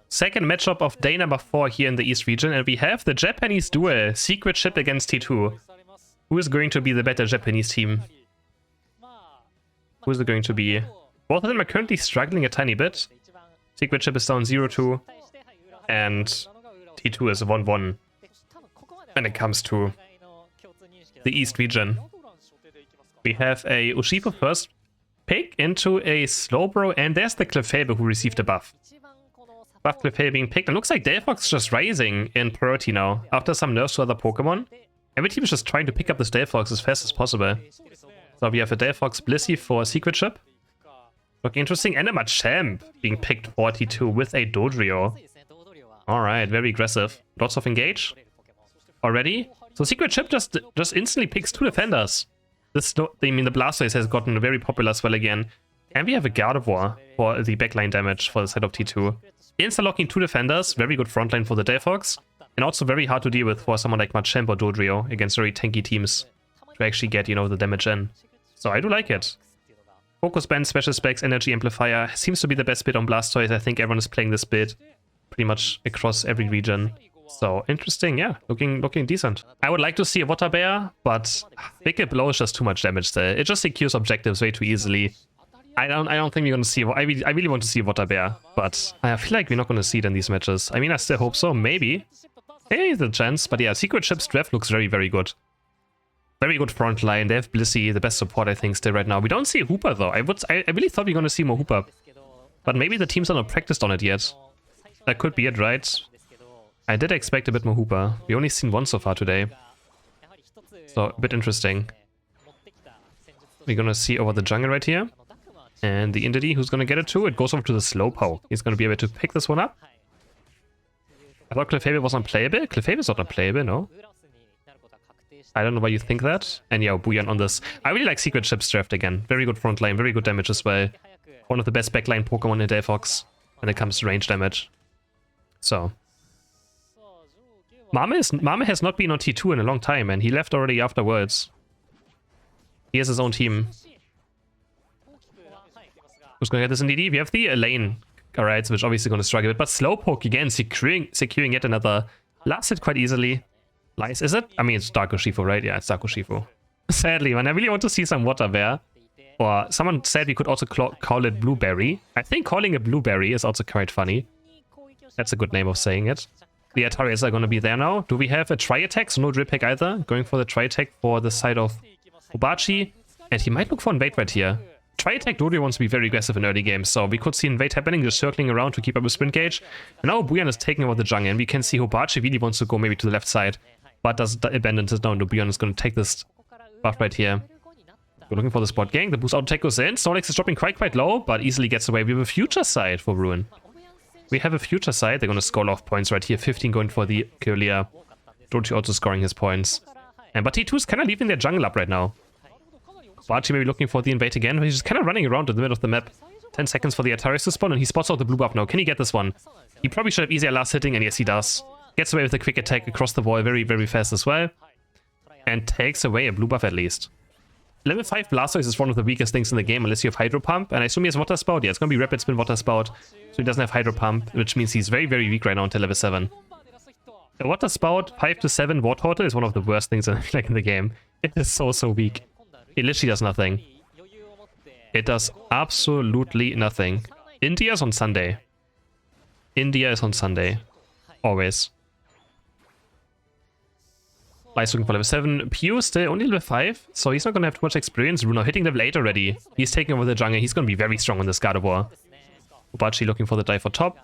Second matchup of day number 4 here in the East region, and we have the Japanese duel, Secret Ship against T2. Who is going to be the better Japanese team? Who is it going to be? Both of them are currently struggling a tiny bit. Secret Ship is down 0-2, and T2 is 1-1 when it comes to the East region. We have a Urshifu first pick into a Slowbro, and there's the Clefairy who received a buff. Buff Clefairy being picked. It looks like Delphox just rising in priority now after some nerfs to other Pokemon. Every team is just trying to pick up this Delphox as fast as possible. So we have a Delphox Blissey for Secret Ship. Looking interesting. And a Machamp being picked 42 with a Dodrio. Alright, very aggressive. Lots of engage already. So Secret Ship just instantly picks 2 defenders. The Blastoise has gotten very popular as well again. And we have a Gardevoir for the backline damage for the side of T2. Insta-locking 2 defenders, very good frontline for the Delphox. And also very hard to deal with for someone like Machamp or Dodrio against very tanky teams to actually get, the damage in. So I do like it. Focus Band, Special Specs, Energy Amplifier seems to be the best bid on Blastoise. I think everyone is playing this bid pretty much across every region. So interesting, yeah, looking decent. I would like to see a Water Bear, but Wicked Blow is just too much damage there. It just secures objectives way too easily. I don't think we're gonna see. I really want to see a Water Bear, but I feel like we're not gonna see it in these matches. I mean, I still hope so. Maybe there's a chance, but yeah, Secret Ship's draft looks very, very good. Very good front line. They have Blissey, the best support I think still right now. We don't see Hooper though. I really thought we were gonna see more Hooper, but maybe the teams are not practiced on it yet. That could be it, right? I did expect a bit more Hooper. We only seen one so far today, so a bit interesting. We're gonna see over the jungle right here. And the Indeedee, who's going to get it too? It goes over to the Slowpoke. He's going to be able to pick this one up. I thought Clefairy was unplayable. Clefairy is not unplayable, no? I don't know why you think that. And yeah, Booyan on this. I really like Secret Ship's draft again. Very good front line, very good damage as well. One of the best backline Pokemon in Delphox when it comes to range damage. So. Mame has not been on T2 in a long time, and he left already afterwards. He has his own team. Who's going to get this Indeedee? We have the Elaine, alright, which obviously going to struggle a bit. But Slowpoke again, securing yet another. Last hit quite easily. Nice, is it? I mean, it's Dark Urshifu, right? Yeah, it's Dark Urshifu. Sadly, man, I really want to see some Water Bear. Or someone said we could also call it Blueberry. I think calling it Blueberry is also quite funny. That's a good name of saying it. The Ataris are going to be there now. Do we have a Tri-Attack? So no Drill Peck either. Going for the Tri-Attack for the side of Obachi. And he might look for Invade right here. Tri-Attack Dodrio wants to be very aggressive in early games, so we could see Invade happening, just circling around to keep up with Sprint Gauge. And now Booyan is taking over the jungle, and we can see Hobachi really wants to go maybe to the left side, but does abandon it down. Booyan is going to take this buff right here. We're looking for the spot gang. The boost auto attack goes in. Snorlax is dropping quite low, but easily gets away. We have a future side for Ruin. We have a future side. They're going to score off points right here. 15 going for the Kirlia. Dodrio also scoring his points. But T2 is kind of leaving their jungle up right now. Bachi maybe looking for the invade again. He's just kind of running around in the middle of the map. 10 seconds for the Ataris to spawn, and he spots out the blue buff now. Can he get this one? He probably should have easier last hitting, and yes, he does. Gets away with a quick attack across the wall very, very fast as well. And takes away a blue buff at least. Level 5 Blastoise is one of the weakest things in the game, unless you have Hydro Pump. And I assume he has Water Spout. Yeah, it's going to be Rapid Spin Water Spout. So he doesn't have Hydro Pump, which means he's very, very weak right now until level 7. A Water Spout 5 to 7 Wartortle is one of the worst things in the game. It is so weak. It literally does nothing. It does absolutely nothing. India is on Sunday. India is on Sunday. Always. Lice looking for level 7. Pio still only level 5, so he's not going to have too much experience. Runo hitting level 8 already. He's taking over the jungle. He's going to be very strong on this Gardevoir. Obachi looking for the dive for top.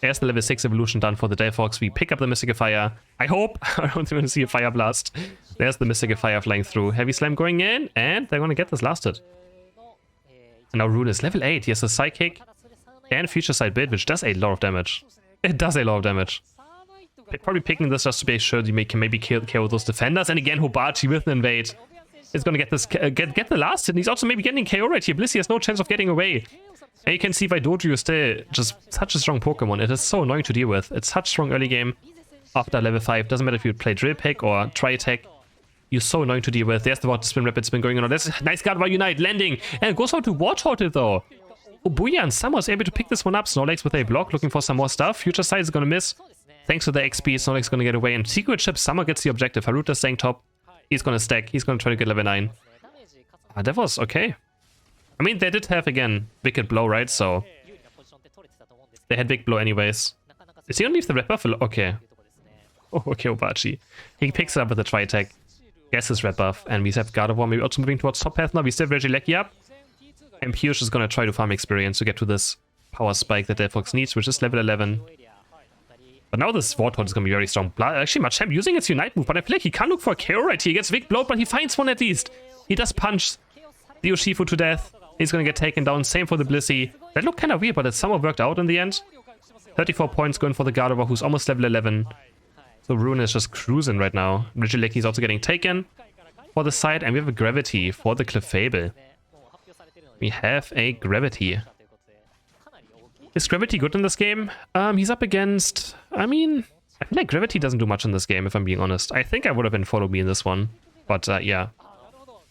There's the level 6 evolution done for the Delphox. We pick up the Mystifier. I hope. I don't want to see a Fire Blast. There's the Mystifier flying through. Heavy Slam going in, and they're going to get this lasted. And now Rune is level 8. He has a Psychic and Future Sight Bid, which does a lot of damage. It does a lot of damage. Probably picking this just to be sure you can maybe KO those defenders. And again, Hobachi with an invade is going to get this get the last hit. And he's also maybe getting KO right here. Blissey has no chance of getting away. And you can see why Dodrio is still just such a strong Pokemon. It is so annoying to deal with. It's such strong early game after level 5. Doesn't matter if you play Drill Peck or Tri-Attack. You're so annoying to deal with. There's the Water Spin, Rapid Spin going on. There's nice Gardevoir Unite landing. And it goes out to Wartortle though. Oh, Booyah and Summer is able to pick this one up. Snorlax with a block, looking for some more stuff. Future Sight is going to miss. Thanks to the XP, Snorlax is going to get away. And Secret Chip, Summer gets the objective. Haruta staying top. He's going to stack. He's going to try to get level 9. That was okay. I mean, they did have, again, Wicked Blow, right? So they had Big Blow anyways. Is he going to leave the red buff? Okay. Oh, okay, Obachi. He picks it up with a tri-attack. Guesses red buff. And we have Gardevoir maybe also moving towards top path now. We still have Regieleki up. And Piyush is going to try to farm experience to get to this power spike that Delphox needs, which is level 11. But now this Warthog is going to be very strong. Actually, Machamp using its Unite move, but I feel like he can't look for a KO right here. He gets Big Blow, but he finds one at least. He does punch the Urshifu to death. He's going to get taken down. Same for the Blissey. That looked kind of weird, but it somehow worked out in the end. 34 points going for the Gardevoir, who's almost level 11. So Rune is just cruising right now. Regieleki is also getting taken for the side, and we have a Gravity for the Clefable. We have a Gravity. Is Gravity good in this game? He's up against... I mean, I feel like Gravity doesn't do much in this game, if I'm being honest. I think I would have been Follow Me in this one. But yeah,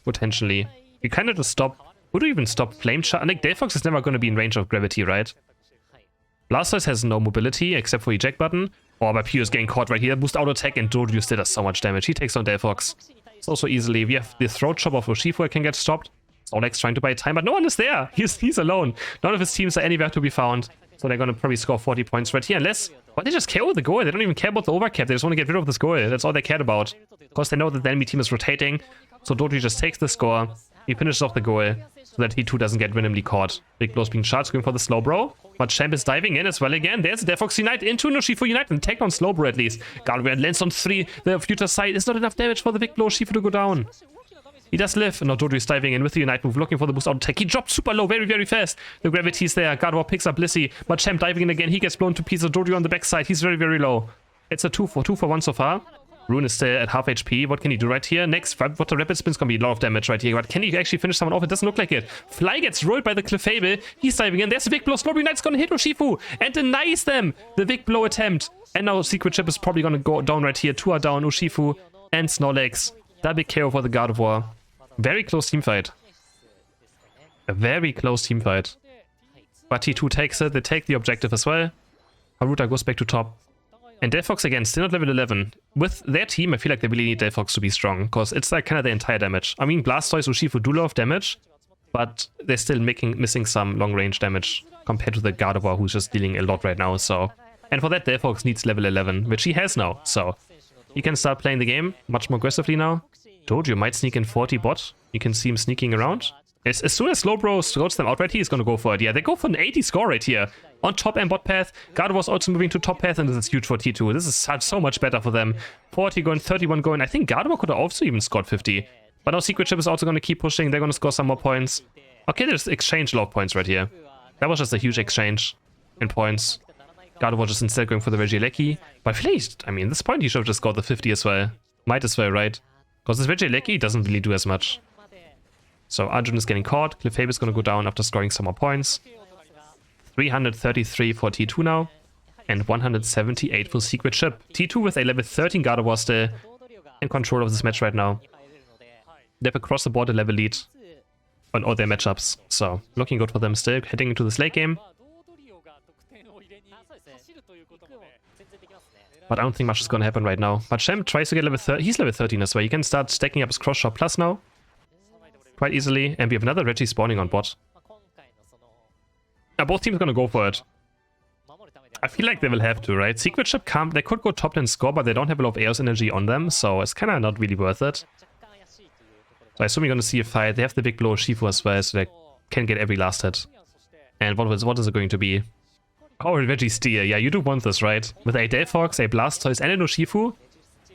potentially. You kind of just stop... Who do you even stop? Flame Charge? Like, Delphox is never going to be in range of Gravity, right? Blastoise has no mobility, except for eject button. Oh, but Piyush getting caught right here. Boost auto attack, and Doduo still does so much damage. He takes on Delphox. So easily. We have the Throat Chop of Urshifu that can get stopped. Snorlax trying to buy time, but no one is there. He's alone. None of his teams are anywhere to be found. So they're going to probably score 40 points right here. Unless... Well, they just KO the goal. They don't even care about the overcap. They just want to get rid of this goal. That's all they cared about. Because they know that the enemy team is rotating. So Doduo just takes the score. He finishes off the goal. So that he too doesn't get randomly caught. Big Blow's being charged, going for the Slowbro. But Champ is diving in as well again. There's the Delphox Unite into Urshifu Unite and take on Slowbro at least. Gardevoir lands on 3. The Future Sight is not enough damage for the Big Blow Urshifu to go down. He does live. Now Doduo is diving in with the Unite move, looking for the boost auto attack. He dropped super low, very, very fast. The Gravity is there. Gardevoir picks up Blissey. But Champ diving in again. He gets blown to pieces. Doduo on the backside. He's very, very low. It's a 2 for 1 so far. Rune is still at half HP. What can he do right here? Next, Water Rapid Spin's gonna be a lot of damage right here. But can he actually finish someone off? It doesn't look like it. Fly gets rolled by the Clefable. He's diving in. There's a Big Blow. Slowbro Unite's gonna hit Urshifu and denies them the Big Blow attempt. And now Secret Chip is probably gonna go down right here. 2 are down. Urshifu and Snorlax. Double KO for the Gardevoir. Very close team fight. A very close team fight. But T2 takes it. They take the objective as well. Haruta goes back to top. And Delphox again, still not level 11. With their team, I feel like they really need Delphox to be strong. Because it's like kind of the entire damage. I mean, Blastoise, Urshifu do a lot of damage. But they're still missing some long range damage. Compared to the Gardevoir, who's just dealing a lot right now. So, and for that, Delphox needs level 11. Which he has now. So, he can start playing the game much more aggressively now. Doduo might sneak in 40 bot. You can see him sneaking around. As soon as Slowbro scores them out right here, he's going to go for it. Yeah, they go for an 80 score right here. On top and bot path. Gardevoir's also moving to top path, and this is huge for T2. This is so much better for them. 40 going, 31 going. I think Gardevoir could have also even scored 50. But now Secret Chip is also going to keep pushing. They're going to score some more points. Okay, there's exchange a lot of points right here. That was just a huge exchange in points. Gardevoir just instead going for the Regieleki. But I feel like, I mean, at this point he should have just scored the 50 as well. Might as well, right? Because this Regieleki doesn't really do as much. So Arjun is getting caught. Clefable is going to go down after scoring some more points. 333 for T2 now. And 178 for Secret Chip. T2 with a level 13 Gardevoir still in control of this match right now. They have across the board a level lead on all their matchups. So looking good for them still. Heading into this late game. But I don't think much is going to happen right now. But Shem tries to get level 30. He's level 13 as well. He can start stacking up his cross shot plus now. Quite easily. And we have another Reggie spawning on bot. Now both teams are going to go for it. I feel like they will have to, right? Secret Chip can't... They could go top 10 score, but they don't have a lot of Eos energy on them. So it's kind of not really worth it. So I assume you're going to see a fight. They have the Big Blow Urshifu as well, so they can get every last hit. And what is it going to be? Oh, Reggie Steer. Yeah, you do want this, right? With a Delphox, a Blastoise, and an Urshifu.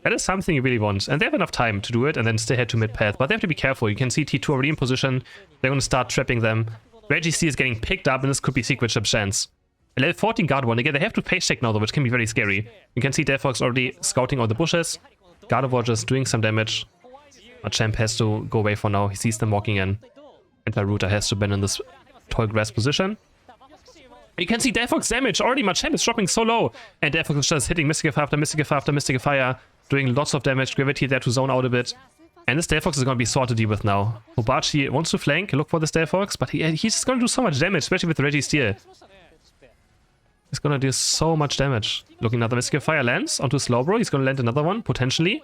That is something you really want. And they have enough time to do it and then still head to mid-path. But they have to be careful. You can see T2 already in position. They're going to start trapping them. Reggie Steer is getting picked up, and this could be Secret Chip's chance. A level 14 Gardevoir. Again, they have to face check now, though, which can be very scary. You can see Delphox already scouting all the bushes. Gardevoir just doing some damage. Machamp has to go away for now. He sees them walking in. And Haruta has to bend in this tall grass position. You can see Delphox damage. Already Machamp is dropping so low. And Delphox is just hitting Mystic after Mystic after Mystic Fire. Doing lots of damage. Gravity there to zone out a bit. And this Delphox is going to be so hard to deal with now. Hobachi wants to flank, look for this Delphox, but he's just going to do so much damage, especially with the Reggie Steel. He's going to do so much damage. Looking at the Mystical Fire lands onto Slowbro. He's going to land another one, potentially.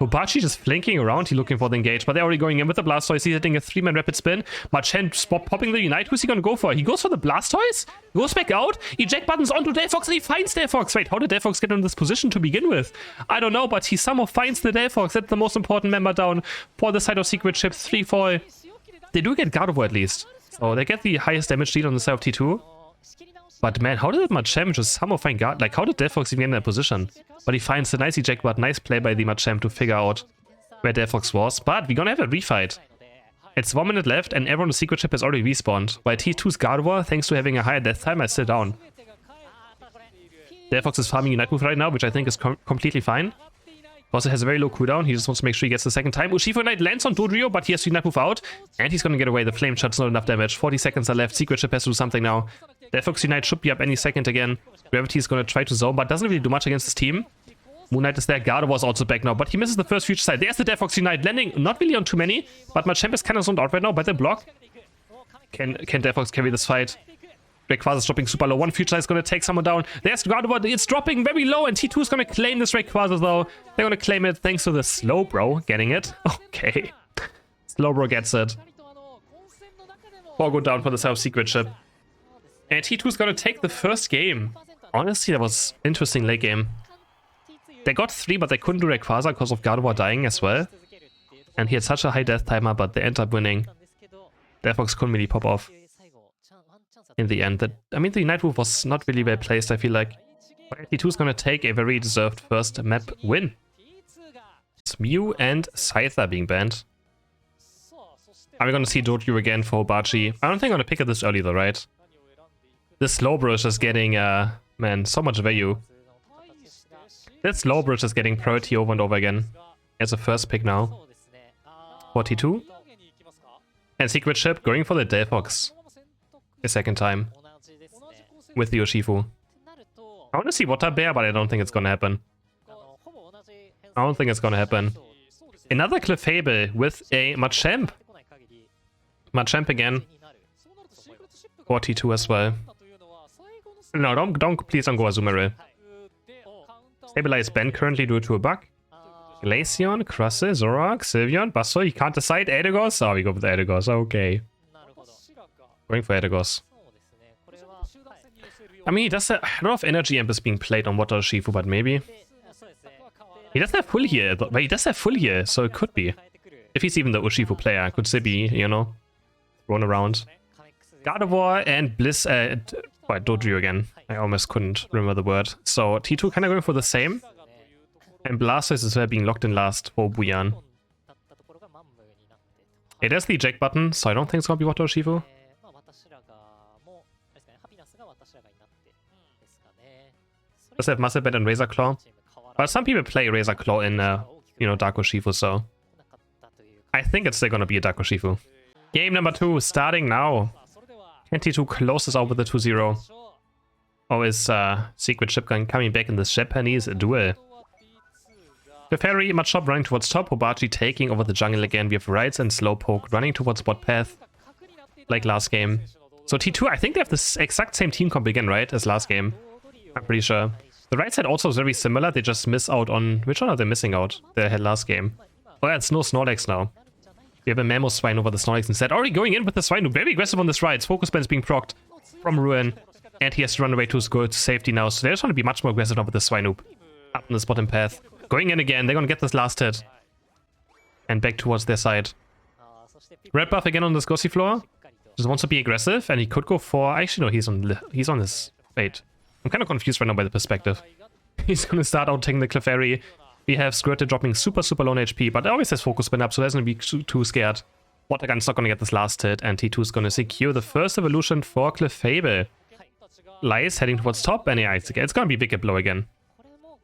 Hobachi just flanking around. He's looking for the engage, but they're already going in with the Blastoise. He's hitting a 3-man rapid spin. Machamp popping the Unite. Who's he going to go for? He goes for the Blastoise, goes back out, eject buttons onto Delphox, and he finds Delphox. Wait, how did Delphox get in this position to begin with? I don't know, but he somehow finds the Delphox. That's the most important member down for the side of Secret Ship. 3-fall. They do get Gardevoir at least. So they get the highest damage lead on the side of T2. But man, how did Machamp just somehow find Guard? Like, how did Delphox even get in that position? But he finds a nice eject button. Nice play by the Machamp to figure out where Delphox was. But we're gonna have a refight. It's 1 minute left and everyone on the Secret Ship has already respawned. While T2's Gardevoir, thanks to having a higher death time, is still down. Delphox is farming Unite move right now, which I think is completely fine. Also has a very low cooldown. He just wants to make sure he gets the second time. Urshifu Knight lands on Dodrio, but he has to Unite move out. And he's gonna get away. The Flame Shot's not enough damage. 40 seconds are left. Secret Ship has to do something now. Delphox Unite should be up any second again. Gravity is gonna try to zone, but doesn't really do much against his team. Moon Knight is there. Gardevoir is also back now, but he misses the first future side. There's the Delphox Unite landing, not really on too many, but Machamp is kind of zoned out right now by the block. Can Delphox carry this fight? Rayquaza is dropping super low. One future is going to take someone down. There's Gardevoir. It's dropping very low, and T2 is going to claim this Rayquaza though. They're going to claim it thanks to the Slowbro getting it. Okay. Slowbro gets it. 4 go down for the South Secret Ship. And T2 is going to take the first game. Honestly, that was interesting late game. They got 3, but they couldn't do Rayquaza because of Gardevoir dying as well. And he had such a high death timer, but they ended up winning. Delphox couldn't really pop off in the end. I mean, the Unite move was not really well placed, I feel like. But T2 is going to take a very deserved first map win. It's Mew and Scyther being banned. Are we going to see Dodrio again for Hobachi? I don't think I'm going to pick it this early though, right? This Slowbro is just getting, man, so much value. This Slowbro is just getting priority over and over again. As a first pick now. 42. And Secret Ship going for the Delphox. A second time. With the Urshifu. I want to see Water Bear, but I don't think it's gonna happen. I don't think it's gonna happen. Another Clefable with a Machamp. Machamp again. 42 as well. No, please don't go Azumarill. Stabilize Ben currently due to a bug. Glaceon, Crustle, Zoroark, Sylveon, Buster. He can't decide. Eldegoss? Oh, we go with Eldegoss. Okay. Going for Eldegoss. I mean, he does have a lot of energy amp is being played on Water Urshifu, but maybe. He doesn't have full heal, but he does have full heal, so it could be. If he's even the Urshifu player, could still be, you know, thrown around. Gardevoir and Bliss, Dodrio again. I almost couldn't remember the word. So T2 kind of going for the same. And Blastoise is being locked in last for Buyan. It has the eject button, so I don't think it's gonna be Water Urshifu. Does have Muscle Bed and Razor Claw. But some people play Razor Claw in, you know, Dark Urshifu, so I think it's still gonna be a Dark Urshifu. Game number 2 starting now. Can T2 closes out with the 2-0. Or is Secret Ship coming back in this Japanese duel? The Fairy, Machop running towards top, Hobachi taking over the jungle again. We have Rides and Slowpoke running towards bot path, like last game. So T2, I think they have the exact same team comp again, right, as last game. I'm pretty sure. The right side also is very similar, they just miss out on... Which one are they missing out? They had last game. Oh yeah, it's no Snorlax now. We have a Mammoth Swine over the Snorlax instead. Already going in with the Swine, very aggressive on this Rides. Focus Band is being procced from Ruin. And he has to run away to his good safety now, so they just want to be much more aggressive now with the Swinoop. Up in this bottom path. Going in again, they're gonna get this last hit. And back towards their side. Red buff again on this Gossifleur. Just wants to be aggressive, and he could go for... Actually, no, he's on this... Wait. I'm kind of confused right now by the perspective. He's gonna start out taking the Clefairy. We have Squirtle dropping super low on HP, but it always has Focus Spin up, so he doesn't be too scared. Watergun's not gonna get this last hit, and T2 is gonna secure the first evolution for Clefable. Lies heading towards top, and yeah, it's gonna be Wicked Blow again.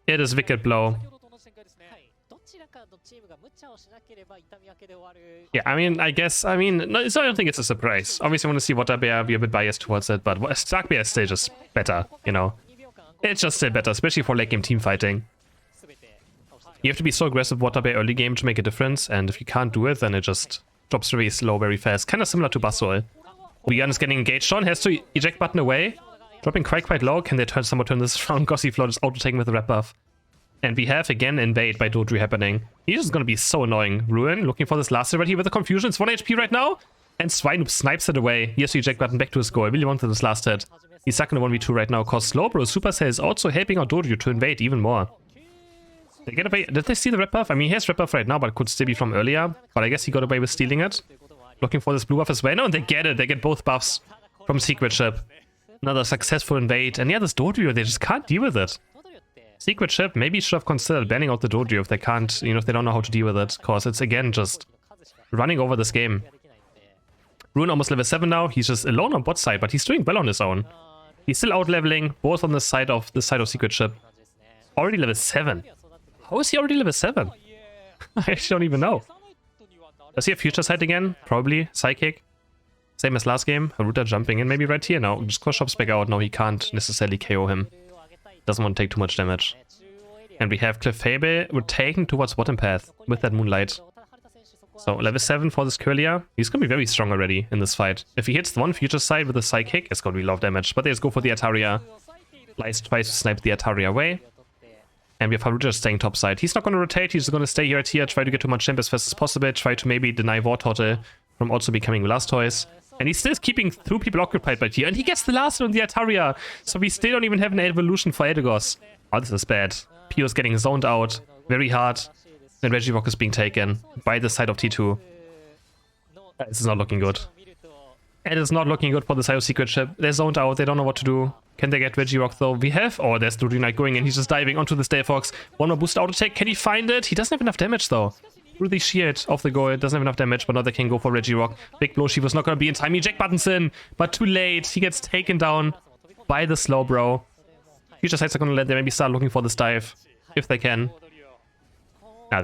It is Wicked Blow. Yeah, I mean, I don't think it's a surprise. Obviously, I want to see Water Bear, be a bit biased towards it, but Stark Bear is still just better, you know. It's just still better, especially for late game team fighting. You have to be so aggressive water bay early game to make a difference, and if you can't do it, then it just drops very slow, very fast. Kind of similar to Basol. Leon is getting engaged on, has to eject button away. Dropping quite low. Can they somehow turn this around? Gossiflor is auto-taking with the red buff. And we have again invade by Dodrio happening. He's just gonna be so annoying. Ruin looking for this last hit right here with the confusion. It's 1 HP right now. And Swine snipes it away. He has to eject button back to his goal. I really wanted this last hit. He's stuck in a 1v2 right now, cause Slowbro Supercell is also helping out Dodrio to invade even more. They get away. Did they see the red buff? I mean, he has red buff right now, but it could still be from earlier. But I guess he got away with stealing it. Looking for this blue buff as well. No, and they get it. They get both buffs from Secret Ship. Another successful invade. And yeah, this Dodrio, they just can't deal with it. Secret Ship maybe should have considered banning out the Dodrio if they can't, you know, if they don't know how to deal with it. Because it's, again, just running over this game. Ruin almost level 7 now. He's just alone on bot side, but he's doing well on his own. He's still out-leveling, both on the side of Secret Ship. Already level 7. How is he already level 7? I actually don't even know. Does he have Future Sight again? Probably. Psychic. Same as last game. Haruta jumping in maybe right here. No, just cross shops back out. No, he can't necessarily KO him. Doesn't want to take too much damage. And we have Clefable rotating towards bottom path with that Moonlight. So level 7 for this Curlia. He's going to be very strong already in this fight. If he hits the one Future Sight with a Psychic, it's going to be a lot of damage. But they just go for the Ataria. Lice tries to snipe the Ataria away. And we have Haruta staying top side. He's not going to rotate. He's just going to stay right here. Try to get to Machamp as fast as possible. Try to maybe deny Wartortle from also becoming Blastoise. And he's still keeping 2 people occupied right here. And he gets the last one on the Ataria. So we still don't even have an evolution for Eldegoss. Oh, this is bad. Pio's getting zoned out very hard. And Regirock is being taken by the side of T2. This is not looking good. It is not looking good for the side of Secret Ship. They're zoned out. They don't know what to do. Can they get Regirock though? We have... Oh, there's Dodrio Knight going in. He's just diving onto the Steelfox. One more boost auto attack. Can he find it? He doesn't have enough damage though. Through the shield of the goal. Doesn't have enough damage, but now they can go for Regirock. Big blow. She was not going to be in time. Eject button's in, but too late. He gets taken down by the Slowbro. Future Sights are going to let them maybe start looking for this dive. If they can. Ah,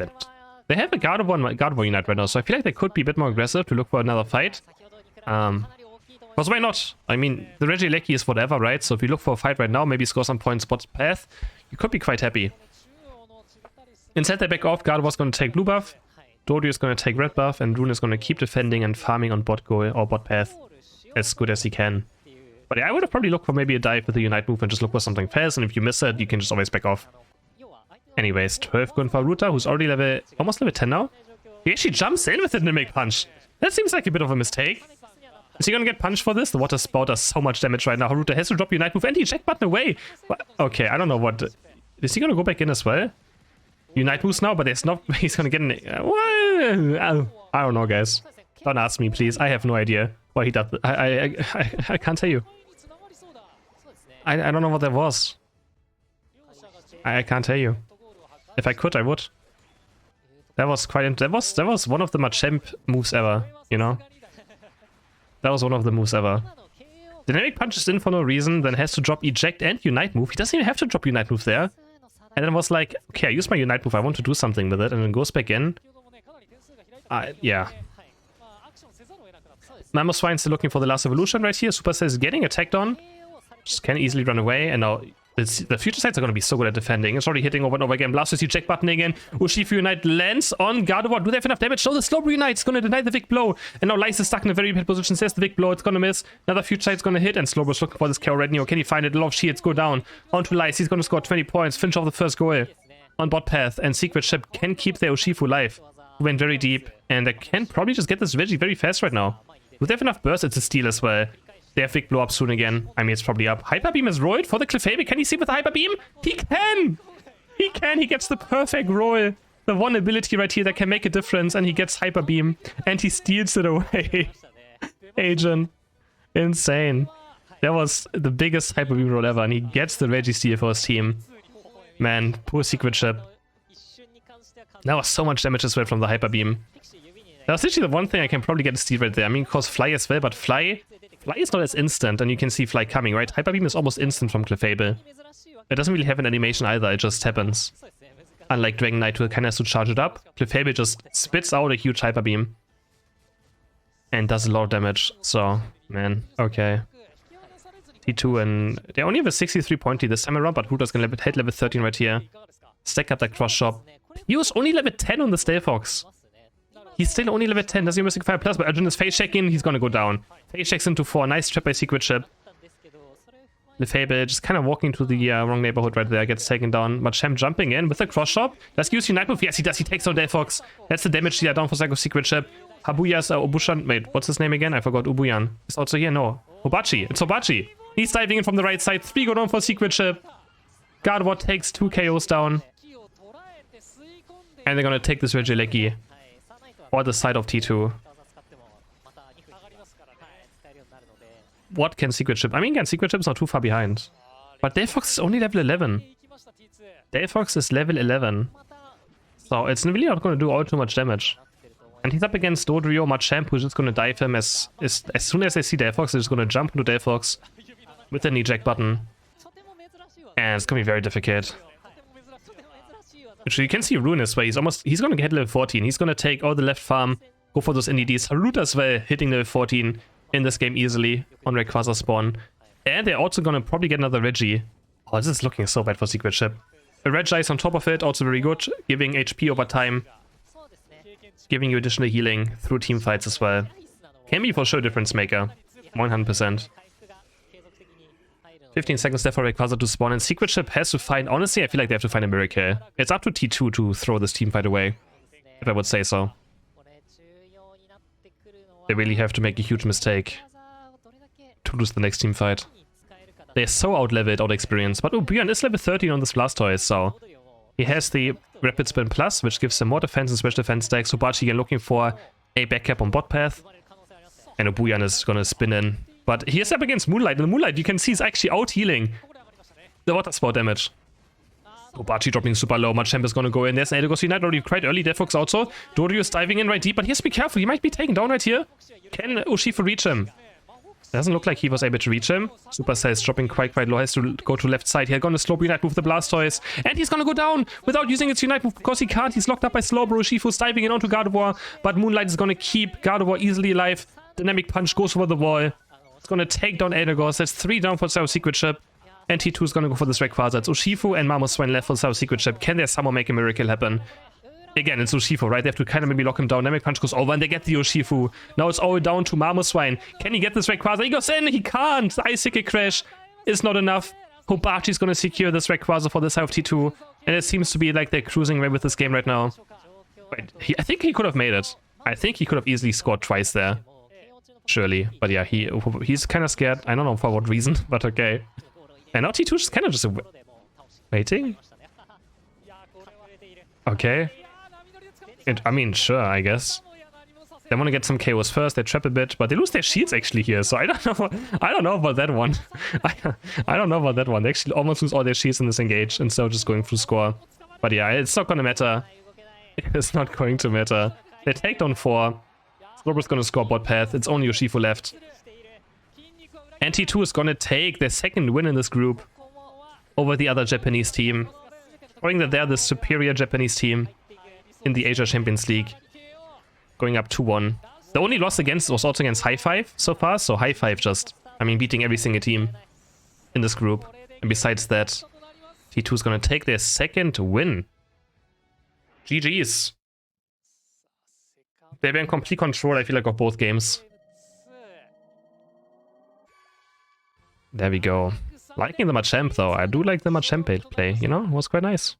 they have a Gardevoir Unite right now, so I feel like they could be a bit more aggressive to look for another fight. Because why not? I mean, the Regieleki is whatever, right? So if you look for a fight right now, maybe score some points bot path, you could be quite happy. Instead they back off. Gardevoir's going to take blue buff, Dodrio is going to take red buff, and Rune is going to keep defending and farming on bot goal or bot path as good as he can. But yeah, I would have probably looked for maybe a dive with the Unite move and just look for something fast, and if you miss it, you can just always back off. Anyways, 12 going for Haruta, who's already almost level 10 now. He actually jumps in with the Mimic Punch. That seems like a bit of a mistake. Is he gonna get punched for this? The water spout does so much damage right now. Haruta has to drop Unite move and he eject button away. Okay, I don't know what... Is he gonna go back in as well? Unite moves now, but there's not... He's gonna get in... I don't know, guys. Don't ask me, please. I have no idea why he does... I can't tell you. I don't know what that was. I can't tell you. If I could, I would. That was quite... That was one of the Machamp moves ever, you know? That was one of the moves ever. Dynamic punches in for no reason, then has to drop Eject and Unite move. He doesn't even have to drop Unite move there. And then was like, okay, I use my Unite move, I want to do something with it, and then goes back in. Yeah. Mamoswine still looking for the last evolution right here. Supercell is getting attacked on. Just can easily run away, and now... The Future Sights are going to be so good at defending. It's already hitting over and over again. Blastoise eject button again. Urshifu Unite lands on Gardevoir. Do they have enough damage? No, the Slowbro Unite is going to deny the Vic Blow. And now Lice is stuck in a very bad position. Says the Vic Blow. It's going to miss. Another Future Sight's going to hit. And Slowbro's looking for this KO right now. Can he find it? A lot of shields go down. Onto Lice. He's going to score 20 points. Finish off the first goal on bot path. And Secret Ship can keep their Urshifu alive. Who went very deep. And they can probably just get this Reggie very fast right now. Do they have enough burst? It's a steal as well. They have Vic Blow up soon again. I mean, it's probably up. Hyper Beam is rolled for the Clefable. Can he see with the Hyper Beam? He can! He can! He gets the perfect roll. The one ability right here that can make a difference. And he gets Hyper Beam. And he steals it away. Agent. Insane. That was the biggest Hyper Beam roll ever. And he gets the Reggie steal for his team. Man, poor Secret Ship. That was so much damage as well from the Hyper Beam. That was literally the one thing I can probably get a steal right there. I mean, of course, Fly as well, but Fly is not as instant, and you can see Fly coming, right? Hyper Beam is almost instant from Clefable. It doesn't really have an animation either, it just happens. Unlike Dragon Knight, who kind of has to charge it up, Clefable just spits out a huge Hyper Beam. And does a lot of damage, so, man, okay. T2 and... They only have a 63 point lead this time around, but Hooter's gonna hit level 13 right here. Stack up that cross shop. He was only level 10 on the Stale Fox. He's still only level 10. Doesn't Mystic Fire Plus, but Arjun is face checking. He's gonna go down. Face checks into 4. Nice trap by Secret Chip. Lefable just kind of walking to the wrong neighborhood right there. Gets taken down. Machamp jumping in with the cross shop. Does he use Unite Move? Yes, he does. He takes down Delphox. That's the damage dealer down for Psycho Secret Chip. Habuya's Obushan. Wait, what's his name again? I forgot. Ubuyan is also here. No. Hobachi. It's Hobachi. He's diving in from the right side. 3 go down for Secret Chip. Gardevoir takes 2 KOs down. And they're gonna take this Regieleki. Or the side of T2. What can Secret Chip? I mean, again, Secret Chip is not too far behind. But Delphox is only level 11. Delphox is level 11. So it's really not going to do all too much damage. And he's up against Dodrio, Machamp, who's just going to dive him as soon as they see Delphox, they're just going to jump into Delphox with an eject button. And it's going to be very difficult. Actually, you can see Rune this way. He's going to get level 14. He's going to take all the left farm, go for those NDDs. Haruta as well, hitting level 14 in this game easily on Rayquaza spawn. And they're also going to probably get another Reggie. Oh, this is looking so bad for Secret Chip. A Regice on top of it, also very good, giving HP over time. Giving you additional healing through team fights as well. Can be for sure a difference maker. 100%. 15 seconds left for Rayquaza to spawn, and Secret Chip has to find... Honestly, I feel like they have to find a miracle. It's up to T2 to throw this team fight away, if I would say so. They really have to make a huge mistake to lose the next team fight. They're so out-leveled, out-experienced. But Ubuyan is level 13 on this Blastoise, so... He has the Rapid Spin Plus, which gives him more defense and special defense stacks. Hobachi again looking for a backcap on bot path. And Ubuyan is gonna spin in. But he is up against Moonlight, and the Moonlight you can see is actually out-healing the water sport damage. Hobachi dropping super low. Machamp is gonna go in. There's an Eldegoss Unite already quite early. Delphox also. Dodrio is diving in right deep, but he has to be careful. He might be taken down right here. Can Urshifu reach him? Doesn't look like he was able to reach him. Supercell is dropping quite low. Has to go to left side. He's gonna slow Unite move the Blastoise. And he's gonna go down without using its Unite move because he can't. He's locked up by Slowbro. Urshifu's diving in onto Gardevoir. But Moonlight is gonna keep Gardevoir easily alive. Dynamic Punch goes over the wall. It's gonna take down Eldegoss. That's 3 down for South Secret Chip. And T2 is gonna go for this Rayquaza. It's Urshifu and Mamoswine left for South Secret Chip. Can they somehow make a miracle happen? Again, it's Urshifu, right? They have to kind of maybe lock him down. Dynamic Punch goes over and they get the Urshifu. Now it's all down to Mamoswine. Can he get this Rayquaza? He goes in! He can't! The Icicle Crash is not enough. Hobachi's gonna secure this Rayquaza for the side of T2. And it seems to be like they're cruising away with this game right now. Wait, I think he could have made it. I think he could have easily scored twice there. Surely. But yeah, he's kind of scared. I don't know for what reason, but okay. And now T2 is kind of just waiting. Okay. I mean, sure, I guess. They want to get some KOs first, they trap a bit, but they lose their shields actually here, so I don't know about that one. I don't know about that one. They actually almost lose all their shields in this engage, and so just going through score. But yeah, it's not gonna matter. It's not going to matter. They take down 4. Slowbro's gonna score bot path. It's only Urshifu left. And T2 is gonna take their second win in this group over the other Japanese team, showing that they're the superior Japanese team in the Asia Champions League, going up 2-1. The only loss against was also against High Five so far, so High Five just, I mean, beating every single team in this group. And besides that, T2 is gonna take their second win. GG's. They were in complete control, I feel like, of both games. There we go. Liking the Machamp though. I do like the Machamp play, you know? It was quite nice.